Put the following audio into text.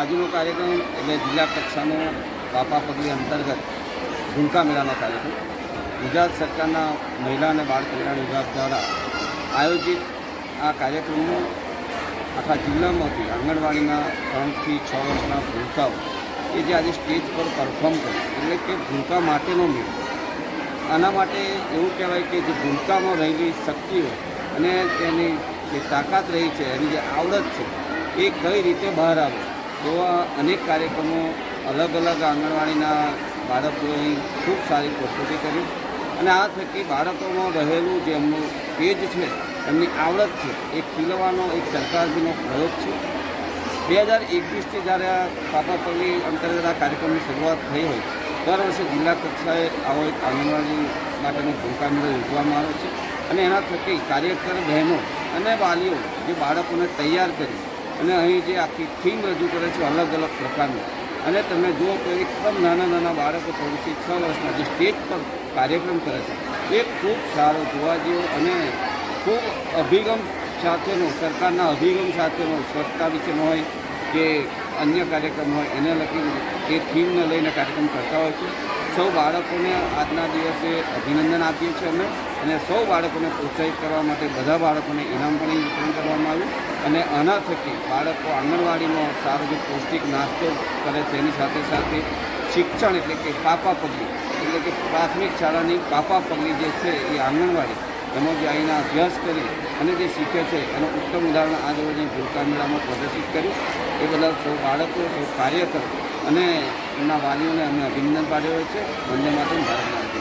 આજનો કાર્યક્રમ એટલે જિલ્લા કક્ષાનો પાપા પગલી અંતર્ગત ઝુમકા મેળાનો કાર્યક્રમ ગુજરાત સરકારના મહિલા અને બાળ કલ્યાણ વિભાગ દ્વારા આયોજિત આ કાર્યક્રમમાં આખા જિલ્લામાંથી આંગણવાડીના 3 થી 6 વર્ષના ભૂલકાઓ કે જે આજે સ્ટેજ પર પરફોર્મ કરે એટલે કે ભૂલકા માટેનો મેળો. આના માટે એવું કહેવાય કે જે ભૂલકામાં રહેલી શક્તિઓ અને તેની જે તાકાત રહી છે, એની જે આવડત છે, એ કઈ રીતે બહાર આવે એવા અનેક કાર્યક્રમો અલગ અલગ આંગણવાડીના બાળકોએ ખૂબ સારી પ્રસ્તુતિ કરી અને આ થકી બાળકોમાં રહેલું જે એમનું તેજ છે, એમની આવડત છે, એ ખીલવાનો એક સરકારનો પ્રયોગ છે. 2021થી જ્યારે આ પાપા પગલી અંતર્ગત આ કાર્યક્રમની શરૂઆત થઈ હોય, દર વર્ષે જિલ્લા કક્ષાએ આવો એક આંગણવાડી માટેનો ભૂલકા મેળો યોજવામાં આવે છે અને એના થકી કાર્યકર બહેનો અને વાલીઓ જે બાળકોને તૈયાર કરી અને અહીં જે આખી થીમ રજૂ કરે છે અલગ અલગ પ્રકારની, અને તમે જુઓ તો એકદમ નાના નાના બાળકો 3 થી 6 વર્ષના જે સ્ટેજ પર કાર્યક્રમ કરે છે, એ ખૂબ સારો જોવા જેવો અને ખૂબ અભિગમ સાથેનો, સરકારના અભિગમ સાથેનો, સ્વચ્છતા વિશેનો હોય કે અન્ય કાર્યક્રમ હોય એને લગી એ થીમને લઈને કાર્યક્રમ કરતા હોય છે. સૌ બાળકોને આજના દિવસે અભિનંદન આપીએ છીએ અમે, અને સૌ બાળકોને પ્રોત્સાહિત કરવા માટે બધા બાળકોને ઇનામ પણ વિતરણ કરવામાં આવ્યું અને આના થકી બાળકો આંગણવાડીમાં સારો જે પૌષ્ટિક નાસ્તો કરે છે, એની સાથે સાથે શિક્ષણ એટલે કે પાપા પગલી એટલે કે પ્રાથમિક શાળાની પાપા પગલી જે છે એ આંગણવાડી એમાં જે અહીંના અભ્યાસ કરી અને જે શીખે છે એનું ઉત્તમ ઉદાહરણ આજ રોજ ભૂલકા મેળામાં પ્રદર્શિત કર્યું. એ બધા સૌ બાળકો, સૌ કાર્યકરો અને એમના વાલીઓને અમે અભિનંદન પાઠવ્યો છે. વંદે માતરમ, ભારત માતા.